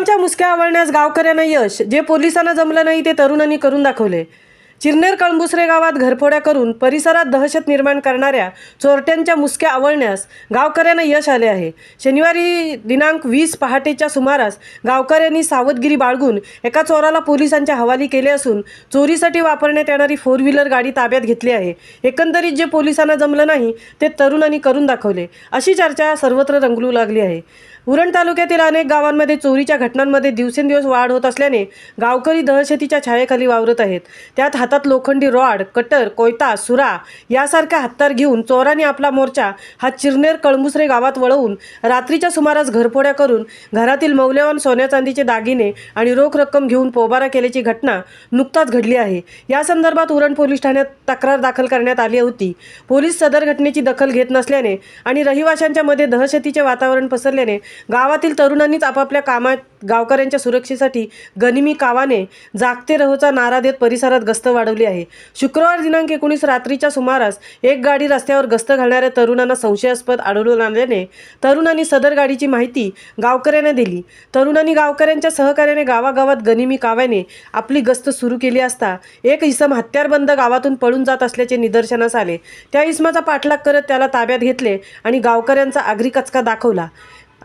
चोरांच्या मुसक्या आवळण्यास गावकऱ्यांना यश. जे पोलिसांना जमलं नाही ते तरुणांनी करून दाखवले. चिरनेर कळंबुसरे गावात घरफोड्या करून परिसरात दहशत निर्माण करणाऱ्या चोरट्यांच्या मुसक्या आवळण्यास गावकऱ्यांना यश आले आहे. शनिवारी दिनांक 20 पहाटेच्या सुमारास गावकऱ्यांनी सावधगिरी बाळगून एका चोराला पोलिसांच्या हवाली केले असून चोरीसाठी वापरण्यात येणारी 4 व्हीलर गाडी ताब्यात घेतली आहे. एकंदरीत जे पोलिसांना जमलं नाही ते तरुणांनी करून दाखवले, अशी चर्चा सर्वत्र रंगलू लागली आहे. उरण तालुक्यातील अनेक गावांमध्ये चोरीच्या घटनांमध्ये दिवसेंदिवस वाढ होत असल्याने गावकरी दहशतीच्या छायेखाली वावरत आहेत. त्यात हातात लोखंडी रॉड, कटर, कोयता, सुरा यासारख्या हत्यार घेऊन चोरांनी आपला मोर्चा हा चिरनेर कळंबुसरे गावात वळवून रात्रीच्या सुमारास घरफोड्या करून घरातील मौल्यवान सोन्या चांदीचे दागिने आणि रोख रक्कम घेऊन पोबारा केल्याची घटना नुकताच घडली आहे. या संदर्भात उरण पोलीस ठाण्यात तक्रार दाखल करण्यात आली होती. पोलीस सदर घटनेची दखल घेत नसल्याने आणि रहिवाशांच्या मध्ये दहशतीचे वातावरण पसरल्याने गावातील तरुणांनीच आपापल्या कामात गावकऱ्यांच्या सुरक्षेसाठी गनिमी कावाने जागते रहोचा नारा देत परिसरात गस्त वाढवली आहे. शुक्रवार दिनांक 19 रात्रीच्या सुमारास एक गाडी रस्त्यावर गस्त घालणाऱ्या तरुणांना संशयास्पद आढळून आल्याने तरुणांनी सदर गाडीची माहिती गावकऱ्यांना दिली. तरुणांनी गावकऱ्यांच्या सहकार्याने गावागावात गनिमी काव्याने आपली गस्त सुरू केली असता एक इसम हत्यारबंद गावातून पळून जात असल्याचे निदर्शनास आले. त्या इसमाचा पाठलाग करत त्याला ताब्यात घेतले आणि गावकऱ्यांचा आगरी कचका दाखवला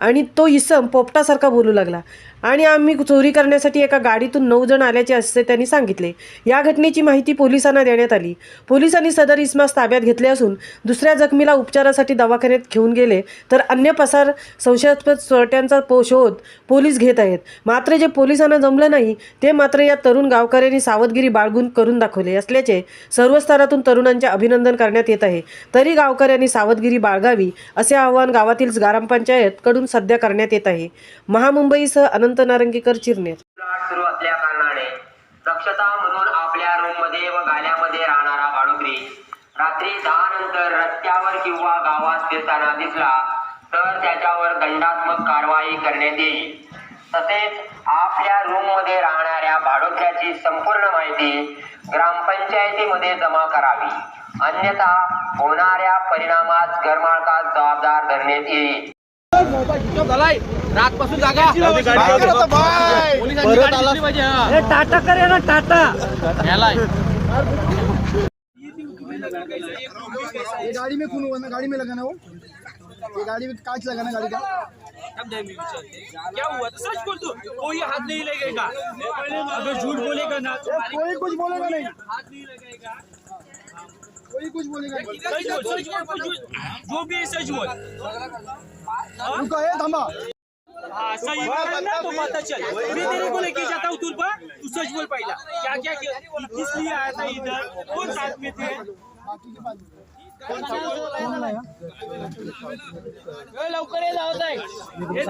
आणि तो इसम पोपटासारखा बोलू लागला आणि आम्ही चोरी करण्यासाठी एका गाडीतून 9 जण आल्याचे असे त्यांनी सांगितले. या घटनेची माहिती पोलिसांना देण्यात आली. पोलिसांनी सदर इसमास ताब्यात घेतले असून दुसऱ्या जखमीला उपचारासाठी दवाखान्यात घेऊन गेले तर अन्य पसार संशयास्पद चोरट्यांचा शोध पोलीस घेत आहेत. मात्र जे पोलिसांना जमलं नाही ते मात्र या तरुण गावकऱ्यांनी सावधगिरी बाळगून करून दाखवले असल्याचे सर्व स्तरातून तरुणांचे अभिनंदन करण्यात येत आहे. तरी गावकऱ्यांनी सावधगिरी बाळगावी असे आवाहन गावातील ग्रामपंचायत कडून सध्या करण्यात येत आहे. महामुंबईसह अनंत नारंगीकर, चिरनेर. सुरू असल्या कारणाने दक्षता म्हणून आपल्या रूम मध्ये व गाल्यामध्ये राहणारा भाडोत्री रात्री 10 नंतर रस्त्यावर किंवा गावात फिरताना दिसला तर त्याच्यावर दंडात्मक कारवाई करण्यात येईल. तसेच आपल्या रूम मध्ये राहणाऱ्या भाडोत्र्याची संपूर्ण माहिती ग्रामपंचायतीमध्ये जमा करावी, अन्यथा होणाऱ्या परिणामास घरमालकास जबाबदार धरण्यात येईल. रातपासून जागा टाटा करे ना टाटा ये गाड़ी में खून हुआ ना, गाड़ी में लगाना वो, ये गाड़ी में कांच लगाना गाड़ी का। क्या हुआ तो सच बोल, तू कोई हाथ नहीं लगेगा, अगर झूठ बोलेगा ना तो कोई कुछ बोलेगा नहीं, हाथ नहीं लगेगा, कोई कुछ बोलेगा नहीं। सच बोल, जो भी है सच बोल। रुको ये थांबा, हाँ सही ना तो पता चल। मैं तेरे को लेके जाता हूँ तुरपा, तू सच बोल पहिला क्या क्या किया, किस लिए आया था इधर, कौन साथ में थे, बाकी के बाद लवकर ये लावत आहे हे